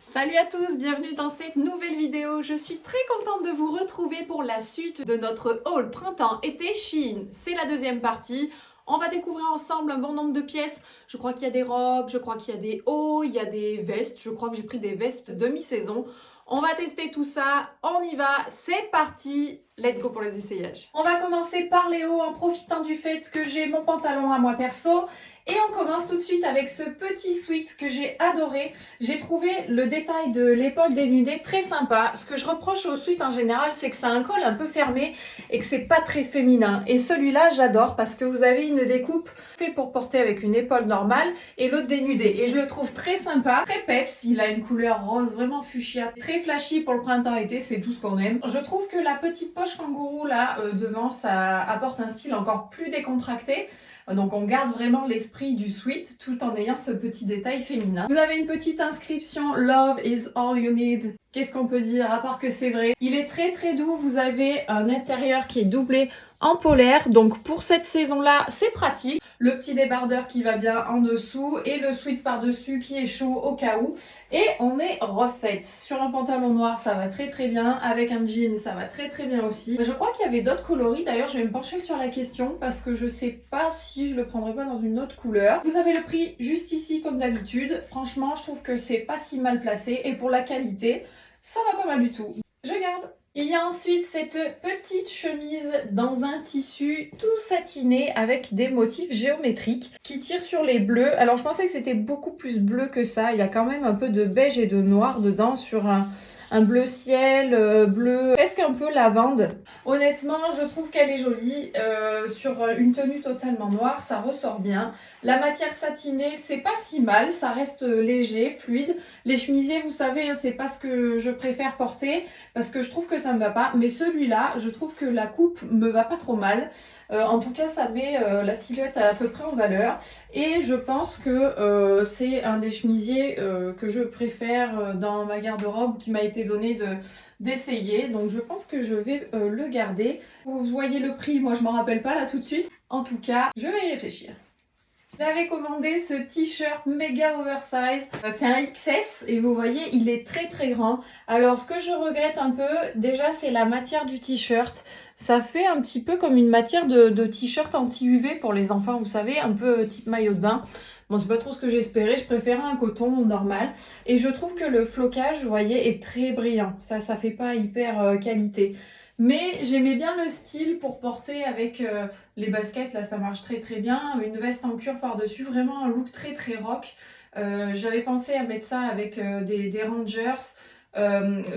Salut à tous, bienvenue dans cette nouvelle vidéo. Je suis très contente de vous retrouver pour la suite de notre haul printemps-été Shein. C'est la deuxième partie. On va découvrir ensemble un bon nombre de pièces. Je crois qu'il y a des robes, je crois qu'il y a des hauts, il y a des vestes. Je crois que j'ai pris des vestes demi-saison. On va tester tout ça, on y va, c'est parti, let's go pour les essayages. On va commencer par les hauts en profitant du fait que j'ai mon pantalon à moi perso. Et on commence tout de suite avec ce petit sweat que j'ai adoré. J'ai trouvé le détail de l'épaule dénudée très sympa. Ce que je reproche au sweat en général, c'est que ça a un col un peu fermé et que c'est pas très féminin. Et celui-là, j'adore parce que vous avez une découpe faite pour porter avec une épaule normale et l'autre dénudée. Et je le trouve très sympa, très peps. Il a une couleur rose vraiment fuchsia, très flashy pour le printemps-été, c'est tout ce qu'on aime. Je trouve que la petite poche kangourou là devant, ça apporte un style encore plus décontracté. Donc on garde vraiment l'esprit du sweat tout en ayant ce petit détail féminin. Vous avez une petite inscription Love is all you need. Qu'est-ce qu'on peut dire à part que c'est vrai? Il est très très doux, vous avez un intérieur qui est doublé en polaire, donc pour cette saison-là, c'est pratique. Le petit débardeur qui va bien en dessous et le sweat par-dessus qui est chaud au cas où. Et on est refaite. Sur un pantalon noir, ça va très très bien. Avec un jean, ça va très très bien aussi. Je crois qu'il y avait d'autres coloris. D'ailleurs, je vais me pencher sur la question parce que je sais pas si je le prendrais pas dans une autre couleur. Vous avez le prix juste ici comme d'habitude. Franchement, je trouve que c'est pas si mal placé. Et pour la qualité, ça va pas mal du tout. Je garde. Il y a ensuite cette petite chemise dans un tissu tout satiné avec des motifs géométriques qui tirent sur les bleus. Alors je pensais que c'était beaucoup plus bleu que ça. Il y a quand même un peu de beige et de noir dedans sur un bleu ciel, bleu presque un peu lavande. Honnêtement, je trouve qu'elle est jolie. Sur une tenue totalement noire, ça ressort bien. La matière satinée, c'est pas si mal. Ça reste léger, fluide. Les chemisiers, vous savez, c'est pas ce que je préfère porter parce que je trouve que ça me va pas. Mais celui-là, je trouve que la coupe me va pas trop mal. En tout cas, ça met la silhouette à peu près en valeur. Et je pense que c'est un des chemisiers que je préfère dans ma garde-robe qui m'a été donné d'essayer. Donc je pense que je vais le garder. Vous voyez le prix, moi je m'en rappelle pas là tout de suite. En tout cas, je vais y réfléchir. J'avais commandé ce t-shirt méga oversize, c'est un XS et vous voyez il est très très grand. Alors ce que je regrette un peu déjà c'est la matière du t-shirt. Ça fait un petit peu comme une matière de t-shirt anti-UV pour les enfants, vous savez, un peu type maillot de bain. Bon, c'est pas trop ce que j'espérais, je préférais un coton normal. Et je trouve que le flocage, vous voyez, est très brillant. Ça fait pas hyper qualité. Mais j'aimais bien le style pour porter avec les baskets, là ça marche très très bien. Une veste en cuir par-dessus, vraiment un look très très rock. J'avais pensé à mettre ça avec des Rangers.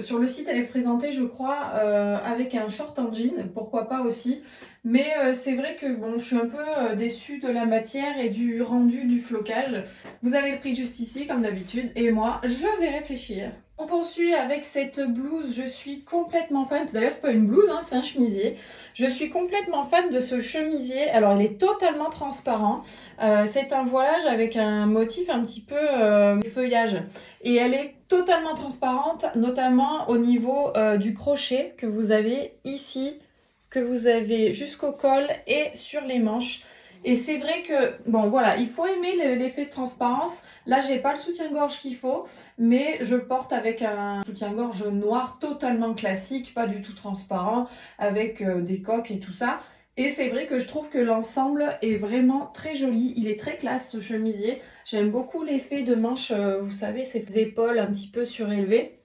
Sur le site, elle est présentée, je crois, avec un short en jean, pourquoi pas aussi. Mais c'est vrai que bon, je suis un peu déçue de la matière et du rendu du flocage. Vous avez le prix juste ici, comme d'habitude, et moi, je vais réfléchir. On poursuit avec cette blouse, je suis complètement fan, d'ailleurs c'est pas une blouse, hein, c'est un chemisier. Je suis complètement fan de ce chemisier, alors il est totalement transparent. C'est un voilage avec un motif un petit peu feuillage. Et elle est totalement transparente, notamment au niveau du crochet que vous avez ici, que vous avez jusqu'au col et sur les manches. Et c'est vrai que, bon voilà, il faut aimer l'effet de transparence. Là, j'ai pas le soutien-gorge qu'il faut, mais je porte avec un soutien-gorge noir totalement classique, pas du tout transparent, avec des coques et tout ça. Et c'est vrai que je trouve que l'ensemble est vraiment très joli. Il est très classe ce chemisier. J'aime beaucoup l'effet de manche, vous savez, ces épaules un petit peu surélevées.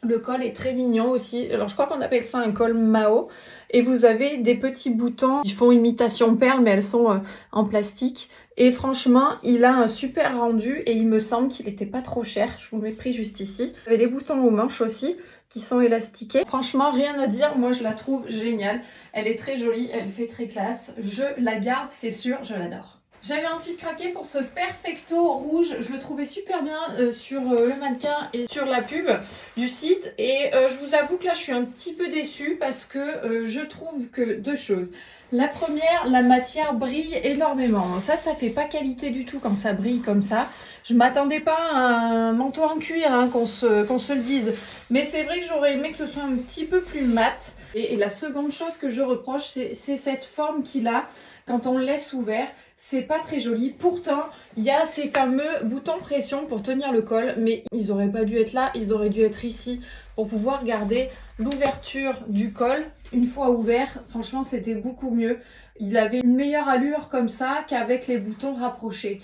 Le col est très mignon aussi. Alors je crois qu'on appelle ça un col Mao. Et vous avez des petits boutons. Ils font imitation perle, mais elles sont en plastique. Et franchement, il a un super rendu et il me semble qu'il n'était pas trop cher. Je vous le mets prix juste ici. Vous avez des boutons aux manches aussi qui sont élastiqués. Franchement, rien à dire. Moi, je la trouve géniale. Elle est très jolie, elle fait très classe. Je la garde, c'est sûr, je l'adore. J'avais ensuite craqué pour ce perfecto rouge, je le trouvais super bien sur le mannequin et sur la pub du site. Et je vous avoue que là je suis un petit peu déçue parce que je trouve que deux choses. La première, la matière brille énormément. Ça fait pas qualité du tout quand ça brille comme ça. Je m'attendais pas à un manteau en cuir, hein, qu'on se le dise. Mais c'est vrai que j'aurais aimé que ce soit un petit peu plus mat. Et la seconde chose que je reproche, c'est cette forme qu'il a quand on le laisse ouvert. c'est pas très joli. Pourtant, il y a ces fameux boutons pression pour tenir le col, mais ils auraient pas dû être là, ils auraient dû être ici pour pouvoir garder l'ouverture du col. Une fois ouvert, franchement, c'était beaucoup mieux. Il avait une meilleure allure comme ça qu'avec les boutons rapprochés.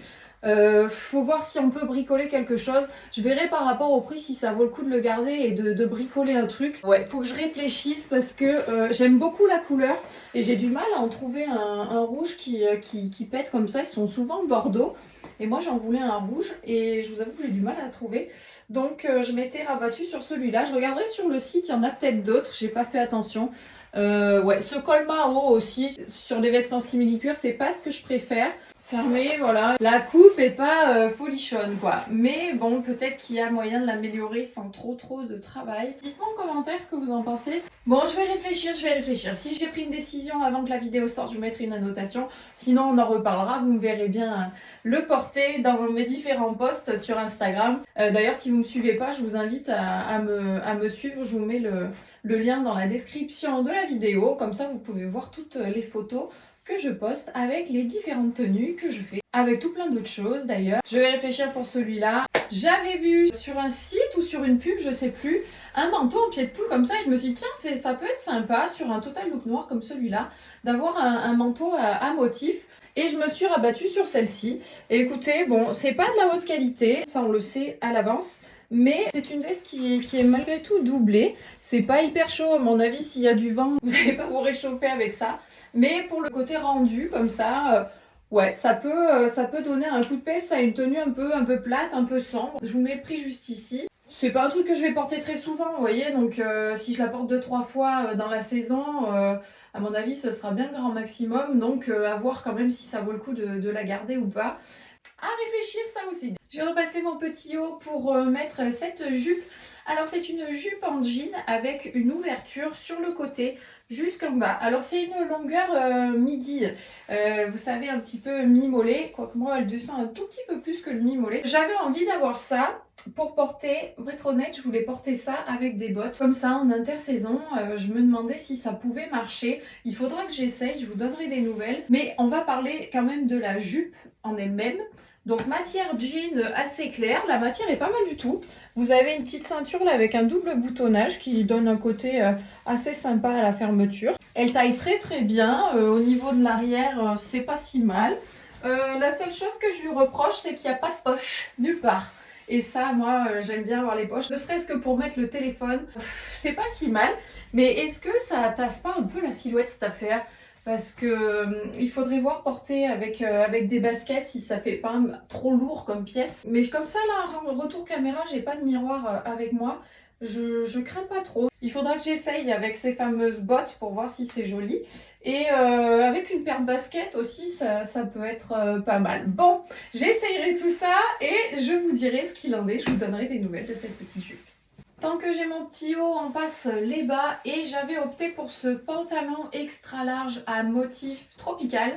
Faut voir si on peut bricoler quelque chose. Je verrai par rapport au prix si ça vaut le coup de le garder et de bricoler un truc. Ouais, faut que je réfléchisse parce que j'aime beaucoup la couleur et j'ai du mal à en trouver un rouge qui pète comme ça. Ils sont souvent bordeaux et moi j'en voulais un rouge et je vous avoue que j'ai du mal à trouver. Donc je m'étais rabattue sur celui-là. Je regarderai sur le site, il y en a peut-être d'autres, j'ai pas fait attention. Ouais, ce col Mao aussi sur les vêtements simili-cuir, c'est pas ce que je préfère. Fermé, voilà. La coupe est pas folichonne, quoi. Mais bon, peut-être qu'il y a moyen de l'améliorer sans trop de travail. Dites-moi en commentaire ce que vous en pensez. Bon, je vais réfléchir. Si j'ai pris une décision avant que la vidéo sorte, je vous mettrai une annotation. Sinon, on en reparlera. Vous me verrez bien le porter dans mes différents posts sur Instagram. D'ailleurs, si vous ne me suivez pas, je vous invite à me suivre. Je vous mets le lien dans la description de la vidéo. Comme ça, vous pouvez voir toutes les photos que je poste avec les différentes tenues que je fais, avec tout plein d'autres choses d'ailleurs. Je vais réfléchir pour celui-là. J'avais vu sur un site ou sur une pub, je sais plus, un manteau en pied de poule comme ça et je me suis dit tiens, ça peut être sympa sur un total look noir comme celui-là, d'avoir un manteau à motif. Et je me suis rabattue sur celle-ci. Et écoutez, bon, c'est pas de la haute qualité, ça on le sait à l'avance. Mais c'est une veste qui est malgré tout doublée. C'est pas hyper chaud, à mon avis, s'il y a du vent, vous n'allez pas vous réchauffer avec ça. Mais pour le côté rendu, comme ça, ouais, ça peut donner un coup de peps. Ça a une tenue un peu plate, un peu sombre. Je vous mets le prix juste ici. C'est pas un truc que je vais porter très souvent, vous voyez. Donc si je la porte 2-3 fois dans la saison, à mon avis, ce sera bien le grand maximum. Donc à voir quand même si ça vaut le coup de la garder ou pas. À réfléchir ça aussi. J'ai repassé mon petit haut pour mettre cette jupe. Alors c'est une jupe en jean avec une ouverture sur le côté jusqu'en bas. Alors c'est une longueur midi, vous savez un petit peu mi-mollet, quoique moi elle descend un tout petit peu plus que le mi-mollet. J'avais envie d'avoir ça pour porter, pour être honnête, je voulais porter ça avec des bottes comme ça en intersaison. Je me demandais si ça pouvait marcher. Il faudra que j'essaye, je vous donnerai des nouvelles. Mais on va parler quand même de la jupe en elle-même. Donc matière jean assez claire, la matière est pas mal du tout. Vous avez une petite ceinture là avec un double boutonnage qui donne un côté assez sympa à la fermeture. Elle taille très bien, au niveau de l'arrière c'est pas si mal. La seule chose que je lui reproche c'est qu'il n'y a pas de poche nulle part. Et ça moi j'aime bien avoir les poches, ne serait-ce que pour mettre le téléphone, c'est pas si mal. Mais est-ce que ça tasse pas un peu la silhouette cette affaire ? Parce que il faudrait voir porter avec des baskets si ça fait pas trop lourd comme pièce. Mais comme ça là, retour caméra, j'ai pas de miroir avec moi. Je crains pas trop. Il faudra que j'essaye avec ces fameuses bottes pour voir si c'est joli. Et avec une paire de baskets aussi, ça peut être pas mal. Bon, j'essayerai tout ça et je vous dirai ce qu'il en est. Je vous donnerai des nouvelles de cette petite jupe. Tant que j'ai mon petit haut, on passe les bas et j'avais opté pour ce pantalon extra large à motif tropical.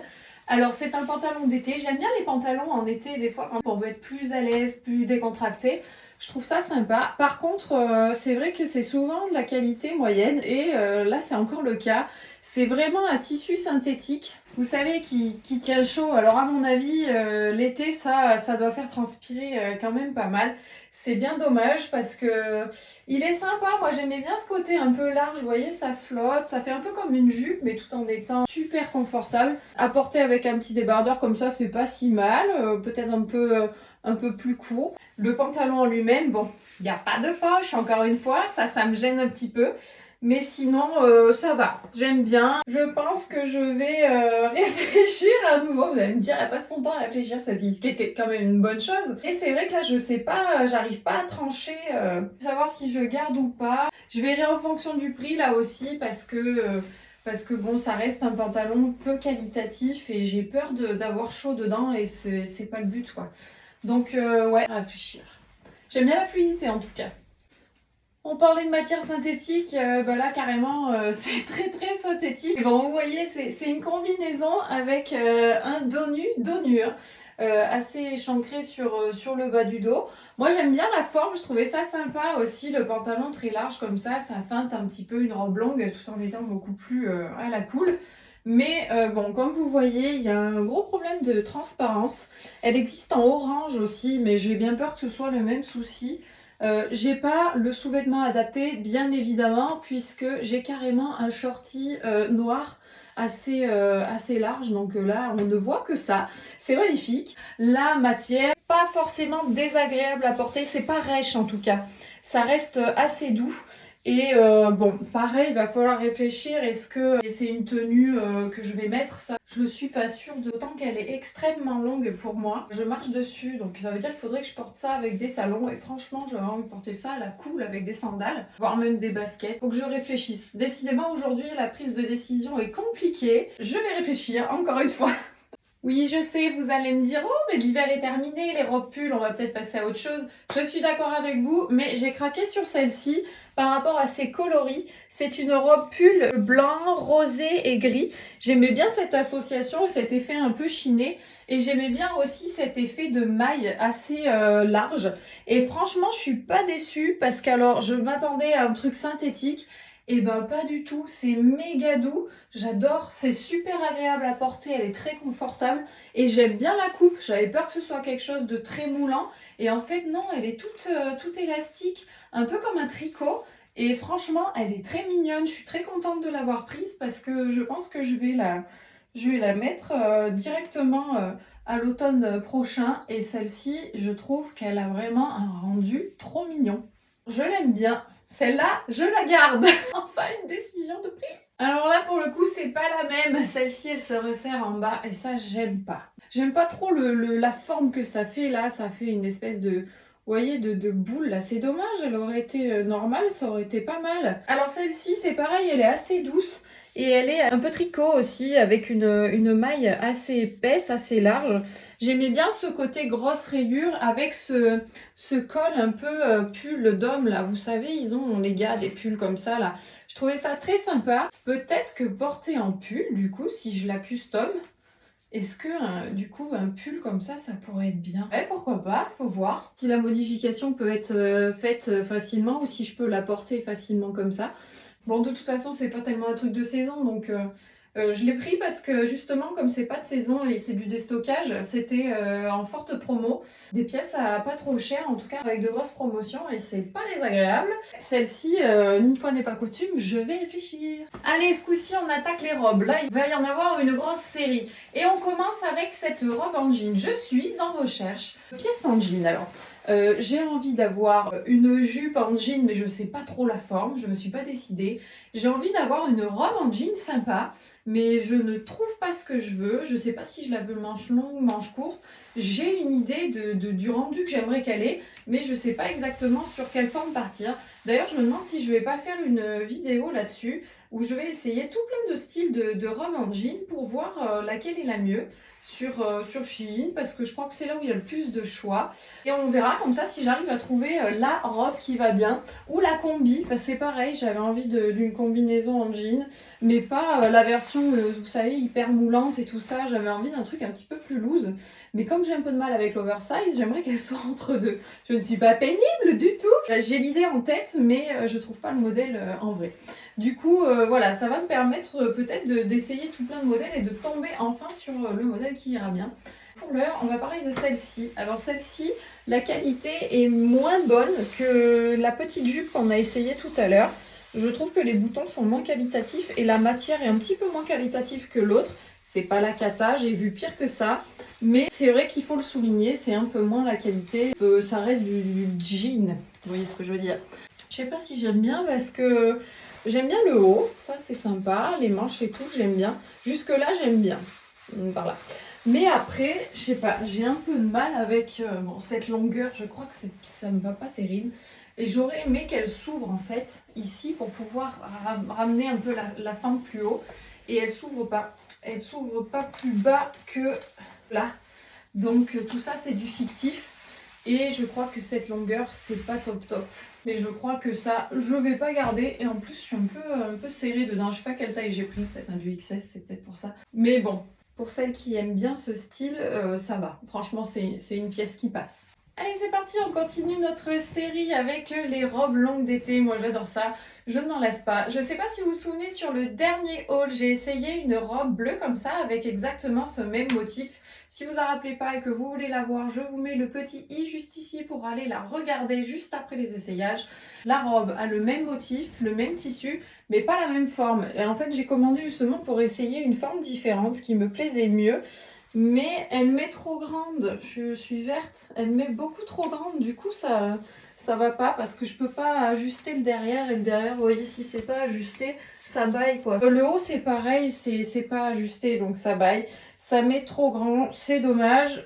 Alors c'est un pantalon d'été, j'aime bien les pantalons en été des fois quand on veut être plus à l'aise, plus décontracté. Je trouve ça sympa. Par contre, c'est vrai que c'est souvent de la qualité moyenne et là c'est encore le cas. C'est vraiment un tissu synthétique, vous savez, qui tient chaud. Alors à mon avis, l'été ça doit faire transpirer quand même pas mal. C'est bien dommage parce que il est sympa. Moi j'aimais bien ce côté un peu large, vous voyez, ça flotte, ça fait un peu comme une jupe mais tout en étant super confortable. À porter avec un petit débardeur comme ça, c'est pas si mal. Peut-être un peu plus court. Le pantalon en lui-même, bon, il n'y a pas de poche, encore une fois, ça me gêne un petit peu. Mais sinon, ça va, j'aime bien. Je pense que je vais réfléchir à nouveau. Vous allez me dire, elle passe son temps à réfléchir, c'est quand même une bonne chose. Et c'est vrai que là, je sais pas, j'arrive pas à trancher, savoir si je garde ou pas. Je verrai en fonction du prix là aussi, parce que bon, ça reste un pantalon peu qualitatif et j'ai peur d'avoir chaud dedans et c'est pas le but quoi. Donc ouais, à réfléchir. J'aime bien la fluidité en tout cas. On parlait de matière synthétique, bah là carrément c'est très synthétique. Et bon, vous voyez, c'est une combinaison avec un dos nu assez échancré sur le bas du dos. Moi j'aime bien la forme, je trouvais ça sympa aussi, le pantalon très large comme ça feinte un petit peu une robe longue tout en étant beaucoup plus à la cool. Mais bon, comme vous voyez, il y a un gros problème de transparence. Elle existe en orange aussi, mais j'ai bien peur que ce soit le même souci. J'ai pas le sous-vêtement adapté, bien évidemment, puisque j'ai carrément un shorty noir assez large. Donc là, on ne voit que ça. C'est magnifique. La matière, pas forcément désagréable à porter. C'est pas rêche en tout cas. Ça reste assez doux. Et bon, pareil, il va falloir réfléchir. Est-ce que c'est une tenue que je vais mettre? Ça, je suis pas sûre, d'autant qu'elle est extrêmement longue pour moi. Je marche dessus, donc ça veut dire qu'il faudrait que je porte ça avec des talons. Et franchement, j'aurais envie de porter ça à la cool avec des sandales, voire même des baskets. Faut que je réfléchisse. Décidément, aujourd'hui, la prise de décision est compliquée. Je vais réfléchir encore une fois. Oui, je sais, vous allez me dire, oh, mais l'hiver est terminé, les robes pulls, on va peut-être passer à autre chose. Je suis d'accord avec vous, mais j'ai craqué sur celle-ci par rapport à ses coloris. C'est une robe pull blanc, rosé et gris. J'aimais bien cette association, cet effet un peu chiné. Et j'aimais bien aussi cet effet de maille assez large. Et franchement, je suis pas déçue parce qu'alors, je m'attendais à un truc synthétique. Et ben pas du tout, c'est méga doux, j'adore, c'est super agréable à porter, elle est très confortable et j'aime bien la coupe. J'avais peur que ce soit quelque chose de très moulant et en fait non, elle est toute élastique, un peu comme un tricot et franchement elle est très mignonne. Je suis très contente de l'avoir prise parce que je pense que je vais la mettre directement à l'automne prochain et celle-ci je trouve qu'elle a vraiment un rendu trop mignon. Je l'aime bien. Celle-là, je la garde. Enfin, une décision de prise. Alors là, pour le coup, c'est pas la même. Celle-ci, elle se resserre en bas et ça, j'aime pas. J'aime pas trop la forme que ça fait là. Ça fait une espèce de, vous voyez, de boule là. C'est dommage, elle aurait été normale, ça aurait été pas mal. Alors celle-ci, c'est pareil, elle est assez douce. Et elle est un peu tricot aussi, avec une maille assez épaisse, assez large. J'aimais bien ce côté grosse rayure avec ce col un peu pull d'homme là. Vous savez, ils ont les gars des pulls comme ça là. Je trouvais ça très sympa. Peut-être que porter en pull, du coup, si je la custom, est-ce que du coup un pull comme ça pourrait être bien? Ouais, pourquoi pas, faut voir. Si la modification peut être faite facilement ou si je peux la porter facilement comme ça. Bon, de toute façon, c'est pas tellement un truc de saison, donc je l'ai pris parce que justement, comme c'est pas de saison et c'est du déstockage, c'était en forte promo. Des pièces à pas trop cher, en tout cas avec de grosses promotions, et c'est pas désagréable. Celle-ci, une fois n'est pas coutume, je vais réfléchir. Allez, ce coup-ci, on attaque les robes. Là, il va y en avoir une grosse série. Et on commence avec cette robe en jean. Je suis en recherche de pièces en jean. Alors, j'ai envie d'avoir une jupe en jean, mais je ne sais pas trop la forme, je ne me suis pas décidée. J'ai envie d'avoir une robe en jean sympa, mais je ne trouve pas ce que je veux. Je ne sais pas si je la veux manche longue ou manche courte. J'ai une idée du rendu que j'aimerais qu'elle ait, mais je ne sais pas exactement sur quelle forme partir. D'ailleurs, je me demande si je ne vais pas faire une vidéo là-dessus, où je vais essayer tout plein de styles de robes en jean pour voir laquelle est la mieux sur Shein, parce que je crois que c'est là où il y a le plus de choix. Et on verra comme ça si j'arrive à trouver la robe qui va bien ou la combi, parce que c'est pareil, j'avais envie d'une combinaison en jean, mais pas la version, vous savez, hyper moulante et tout ça. J'avais envie d'un truc un petit peu plus loose, mais comme j'ai un peu de mal avec l'oversize, j'aimerais qu'elle soit entre deux. Je ne suis pas pénible du tout, j'ai l'idée en tête, mais je trouve pas le modèle en vrai. Du coup, voilà, ça va me permettre peut-être d'essayer tout plein de modèles et de tomber enfin sur le modèle qui ira bien. Pour l'heure, on va parler de celle-ci. Alors celle-ci, la qualité est moins bonne que la petite jupe qu'on a essayée tout à l'heure. Je trouve que les boutons sont moins qualitatifs et la matière est un petit peu moins qualitative que l'autre. C'est pas la cata, j'ai vu pire que ça. Mais c'est vrai qu'il faut le souligner, c'est un peu moins la qualité. Ça reste du jean, vous voyez ce que je veux dire. Je sais pas si j'aime bien parce que j'aime bien le haut, ça c'est sympa, les manches et tout, j'aime bien. Jusque là, j'aime bien, par là. Mais après, je sais pas, j'ai un peu de mal avec bon, cette longueur, je crois que ça me va pas terrible. Et j'aurais aimé qu'elle s'ouvre en fait, ici, pour pouvoir ramener un peu la fente plus haut. Et elle s'ouvre pas. Elle s'ouvre pas plus bas que là. Donc tout ça, c'est du fictif. Et je crois que cette longueur, c'est pas top top. Mais je crois que ça, je vais pas garder. Et en plus, je suis un peu serrée dedans. Je sais pas quelle taille j'ai pris, peut-être un du XS, c'est peut-être pour ça. Mais bon, pour celles qui aiment bien ce style, ça va. Franchement, c'est une pièce qui passe. Allez, c'est parti, on continue notre série avec les robes longues d'été. Moi, j'adore ça, je ne m'en lasse pas. Je ne sais pas si vous vous souvenez, sur le dernier haul, j'ai essayé une robe bleue comme ça, avec exactement ce même motif. Si vous en rappelez pas et que vous voulez la voir, je vous mets le petit i juste ici pour aller la regarder juste après les essayages. La robe a le même motif, le même tissu, mais pas la même forme. Et en fait, j'ai commandé justement pour essayer une forme différente qui me plaisait mieux. Mais elle m'est trop grande, je suis verte, elle m'est beaucoup trop grande, du coup ça va pas parce que je peux pas ajuster le derrière et le derrière, vous voyez, si c'est pas ajusté, ça baille quoi. Le haut c'est pareil, c'est pas ajusté donc ça baille, ça m'est trop grand, c'est dommage.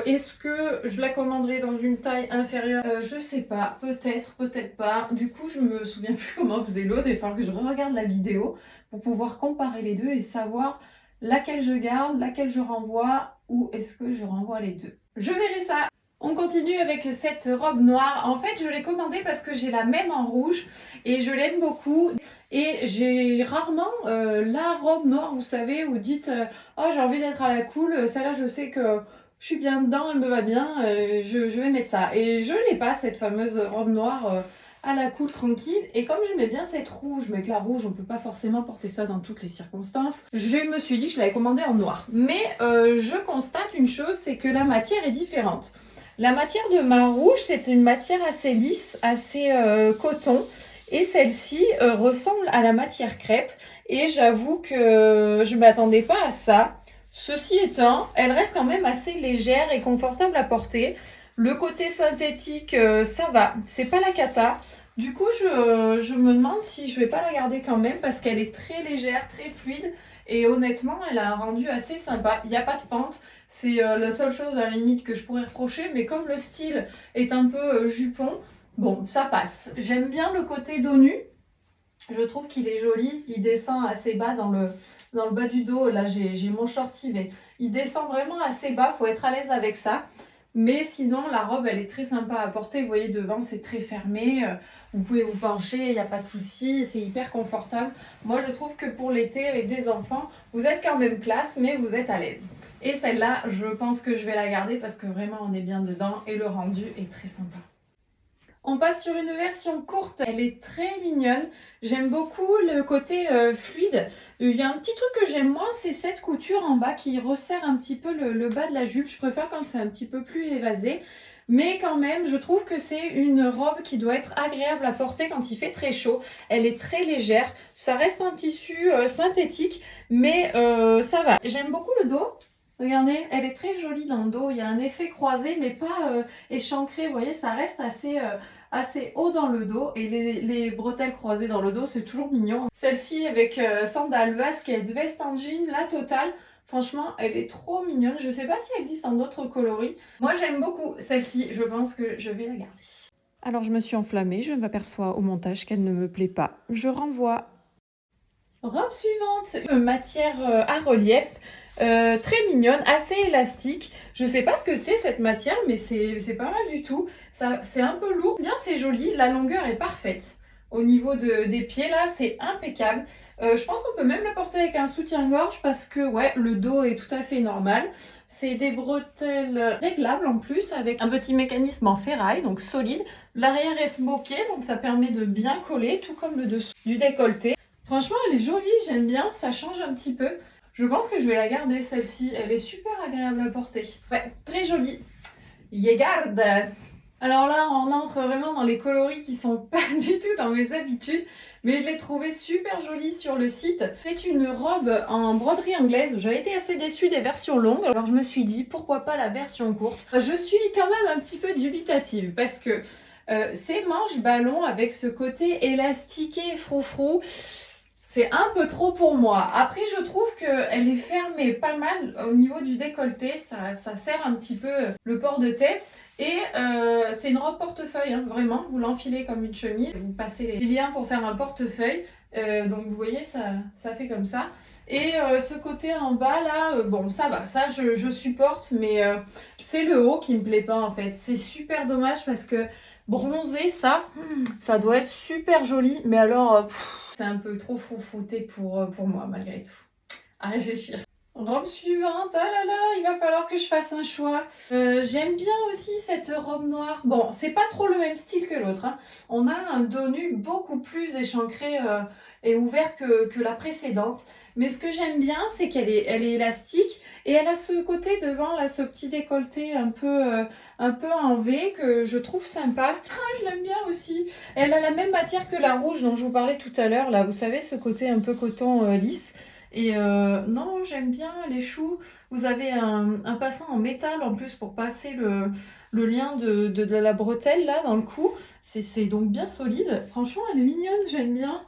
Est-ce que je la commanderai dans une taille inférieure? Je sais pas, peut-être, peut-être pas. Du coup je me souviens plus comment faisait l'autre, il va falloir que je regarde la vidéo pour pouvoir comparer les deux et savoir laquelle je garde, laquelle je renvoie ou est-ce que je renvoie les deux? Je verrai ça. On continue avec cette robe noire. En fait, je l'ai commandée parce que j'ai la même en rouge et je l'aime beaucoup. Et j'ai rarement la robe noire, vous savez, où vous dites oh, j'ai envie d'être à la cool, celle-là, je sais que je suis bien dedans, elle me va bien, je vais mettre ça. Et je l'ai pas, cette fameuse robe noire à la cool tranquille. Et comme j'aimais bien cette rouge, mais que la rouge on peut pas forcément porter ça dans toutes les circonstances, je me suis dit que je l'avais commandée en noir. Mais je constate une chose, c'est que la matière est différente. La matière de ma rouge, c'est une matière assez lisse, assez coton. Et celle-ci ressemble à la matière crêpe. Et j'avoue que je ne m'attendais pas à ça. Ceci étant, elle reste quand même assez légère et confortable à porter. Le côté synthétique, ça va, c'est pas la cata. Du coup, je me demande si je vais pas la garder quand même parce qu'elle est très légère, très fluide. Et honnêtement, elle a un rendu assez sympa. Il n'y a pas de fente. C'est la seule chose à la limite que je pourrais reprocher. Mais comme le style est un peu jupon, bon, ça passe. J'aime bien le côté dos nu. Je trouve qu'il est joli. Il descend assez bas dans le bas du dos. Là, j'ai mon shorty, mais il descend vraiment assez bas. Faut être à l'aise avec ça. Mais sinon, la robe, elle est très sympa à porter. Vous voyez, devant, c'est très fermé. Vous pouvez vous pencher, il n'y a pas de souci. C'est hyper confortable. Moi, je trouve que pour l'été, avec des enfants, vous êtes quand même classe, mais vous êtes à l'aise. Et celle-là, je pense que je vais la garder parce que vraiment, on est bien dedans et le rendu est très sympa. On passe sur une version courte, elle est très mignonne. J'aime beaucoup le côté fluide. Il y a un petit truc que j'aime moins, c'est cette couture en bas qui resserre un petit peu le bas de la jupe. Je préfère quand c'est un petit peu plus évasé. Mais quand même, je trouve que c'est une robe qui doit être agréable à porter quand il fait très chaud. Elle est très légère. Ça reste un tissu synthétique, mais ça va. J'aime beaucoup le dos. Regardez, elle est très jolie dans le dos. Il y a un effet croisé, mais pas échancré. Vous voyez, ça reste assez haut dans le dos. Et les bretelles croisées dans le dos, c'est toujours mignon. Celle-ci avec sandales, basket, veste en jean, la totale. Franchement, elle est trop mignonne. Je ne sais pas si elle existe en d'autres coloris. Moi, j'aime beaucoup celle-ci. Je pense que je vais la garder. Alors je me suis enflammée, je m'aperçois au montage qu'elle ne me plaît pas. Je renvoie. Robe suivante, matière à relief. Très mignonne, assez élastique. Je sais pas ce que c'est cette matière, mais c'est pas mal du tout. C'est un peu lourd, bien c'est joli. La longueur est parfaite. Au niveau des pieds, là, c'est impeccable. Je pense qu'on peut même la porter avec un soutien-gorge parce que, ouais, le dos est tout à fait normal. C'est des bretelles réglables en plus, avec un petit mécanisme en ferraille, donc solide. L'arrière est smoké, donc ça permet de bien coller, tout comme le dessous du décolleté. Franchement, elle est jolie, j'aime bien, ça change un petit peu. Je pense que je vais la garder celle-ci, elle est super agréable à porter. Ouais, très jolie. Je garde. Alors là, on entre vraiment dans les coloris qui sont pas du tout dans mes habitudes, mais je l'ai trouvée super jolie sur le site. C'est une robe en broderie anglaise. J'avais été assez déçue des versions longues, alors je me suis dit pourquoi pas la version courte. Je suis quand même un petit peu dubitative parce que ces manches ballon avec ce côté élastiqué froufrou, c'est un peu trop pour moi. Après, je trouve qu'elle est fermée pas mal au niveau du décolleté. Ça serre un petit peu le port de tête. Et c'est une robe portefeuille, hein, vraiment. Vous l'enfilez comme une chemise. Vous passez les liens pour faire un portefeuille. Donc vous voyez, ça fait comme ça. Et ce côté en bas là, bon ça va, ça je supporte. Mais c'est le haut qui me plaît pas en fait. C'est super dommage parce que bronzer ça doit être super joli. Mais alors... c'est un peu trop froufrouté pour moi, malgré tout. À réfléchir. Robe suivante, ah là là, il va falloir que je fasse un choix. J'aime bien aussi cette robe noire. Bon, c'est pas trop le même style que l'autre, hein. On a un dos nu beaucoup plus échancré et ouvert que la précédente. Mais ce que j'aime bien, c'est elle est élastique et elle a ce côté devant, là, ce petit décolleté un peu en V que je trouve sympa. Ah, je l'aime bien aussi. Elle a la même matière que la rouge dont je vous parlais tout à l'heure, là, vous savez, ce côté un peu coton lisse. Et non, j'aime bien les choux. Vous avez un passant en métal en plus pour passer le lien de la bretelle là dans le cou. C'est donc bien solide. Franchement, elle est mignonne, j'aime bien.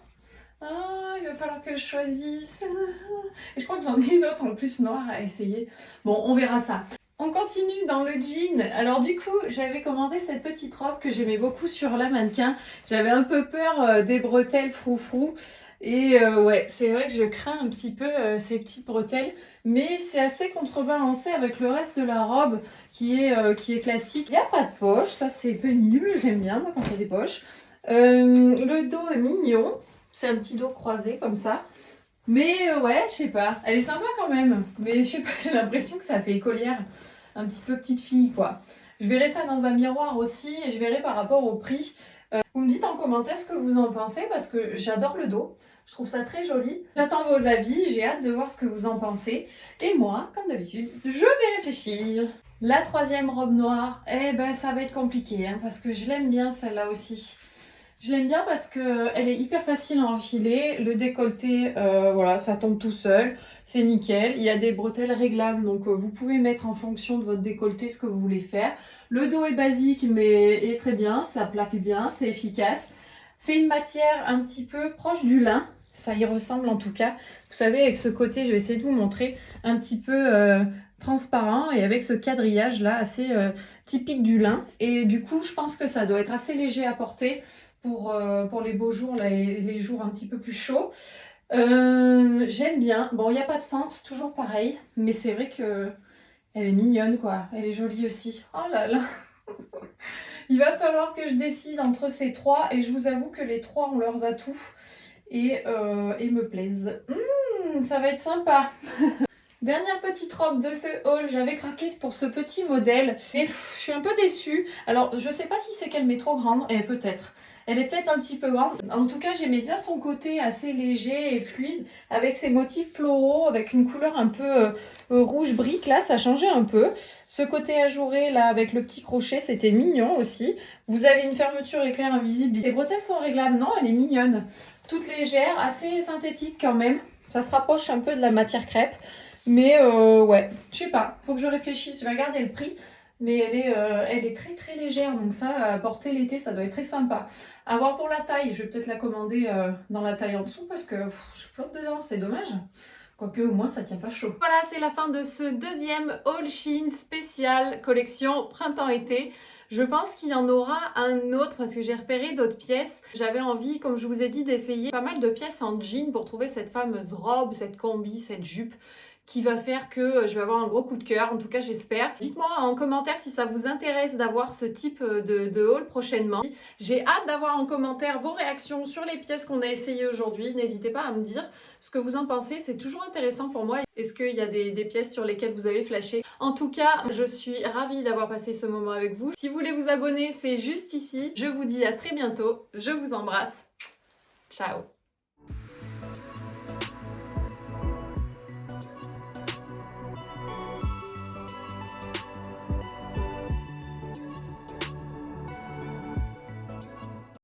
Ah, il va falloir que je choisisse. Et je crois que j'en ai une autre en plus noire à essayer. Bon, on verra ça. On continue dans le jean. Alors du coup, j'avais commandé cette petite robe que j'aimais beaucoup sur la mannequin. J'avais un peu peur des bretelles froufrou. Et ouais, c'est vrai que je crains un petit peu ces petites bretelles. Mais c'est assez contrebalancé avec le reste de la robe qui est classique. Il n'y a pas de poche, ça c'est pénible. J'aime bien moi quand il y a des poches. Le dos est mignon. C'est un petit dos croisé comme ça. Mais ouais, je sais pas. Elle est sympa quand même. Mais je sais pas, j'ai l'impression que ça fait écolière. Un petit peu petite fille, quoi. Je verrai ça dans un miroir aussi et je verrai par rapport au prix. Vous me dites en commentaire ce que vous en pensez parce que j'adore le dos. Je trouve ça très joli. J'attends vos avis. J'ai hâte de voir ce que vous en pensez. Et moi, comme d'habitude, je vais réfléchir. La troisième robe noire, eh ben ça va être compliqué hein, parce que je l'aime bien celle-là aussi. Je l'aime bien parce qu'elle est hyper facile à enfiler. Le décolleté, voilà, ça tombe tout seul. C'est nickel. Il y a des bretelles réglables, donc vous pouvez mettre en fonction de votre décolleté ce que vous voulez faire. Le dos est basique, mais est très bien. Ça plaque bien, c'est efficace. C'est une matière un petit peu proche du lin. Ça y ressemble en tout cas. Vous savez, avec ce côté, je vais essayer de vous montrer un petit peu transparent et avec ce quadrillage là assez typique du lin. Et du coup, je pense que ça doit être assez léger à porter pour les beaux jours là, et les jours un petit peu plus chauds. J'aime bien. Bon, il n'y a pas de fente, toujours pareil, mais c'est vrai que elle est mignonne quoi. Elle est jolie aussi. Oh là là. Il va falloir que je décide entre ces trois et je vous avoue que les trois ont leurs atouts et me plaisent. Ça va être sympa. Dernière petite robe de ce haul, j'avais craqué pour ce petit modèle, mais je suis un peu déçue. Alors, je sais pas si c'est qu'elle m'est trop grande, et peut-être. Elle est peut-être un petit peu grande. En tout cas, j'aimais bien son côté assez léger et fluide, avec ses motifs floraux, avec une couleur un peu rouge brique. Là, ça changeait un peu. Ce côté ajouré, là, avec le petit crochet, c'était mignon aussi. Vous avez une fermeture éclair invisible. Les bretelles sont réglables. Non, elle est mignonne. Toute légère, assez synthétique quand même. Ça se rapproche un peu de la matière crêpe. Mais ouais, je sais pas, faut que je réfléchisse. Je vais regarder le prix, mais elle est très très légère, donc ça, à porter l'été, ça doit être très sympa. À voir pour la taille, je vais peut-être la commander dans la taille en dessous parce que je flotte dedans, c'est dommage. Quoique au moins ça tient pas chaud. Voilà, c'est la fin de ce deuxième haul Shein spécial collection printemps-été. Je pense qu'il y en aura un autre parce que j'ai repéré d'autres pièces. J'avais envie, comme je vous ai dit, d'essayer pas mal de pièces en jean pour trouver cette fameuse robe, cette combi, cette jupe qui va faire que je vais avoir un gros coup de cœur, en tout cas j'espère. Dites-moi en commentaire si ça vous intéresse d'avoir ce type de haul prochainement. J'ai hâte d'avoir en commentaire vos réactions sur les pièces qu'on a essayées aujourd'hui. N'hésitez pas à me dire ce que vous en pensez, c'est toujours intéressant pour moi. Est-ce qu'il y a des pièces sur lesquelles vous avez flashé? En tout cas, je suis ravie d'avoir passé ce moment avec vous. Si vous voulez vous abonner, c'est juste ici. Je vous dis à très bientôt, je vous embrasse. Ciao!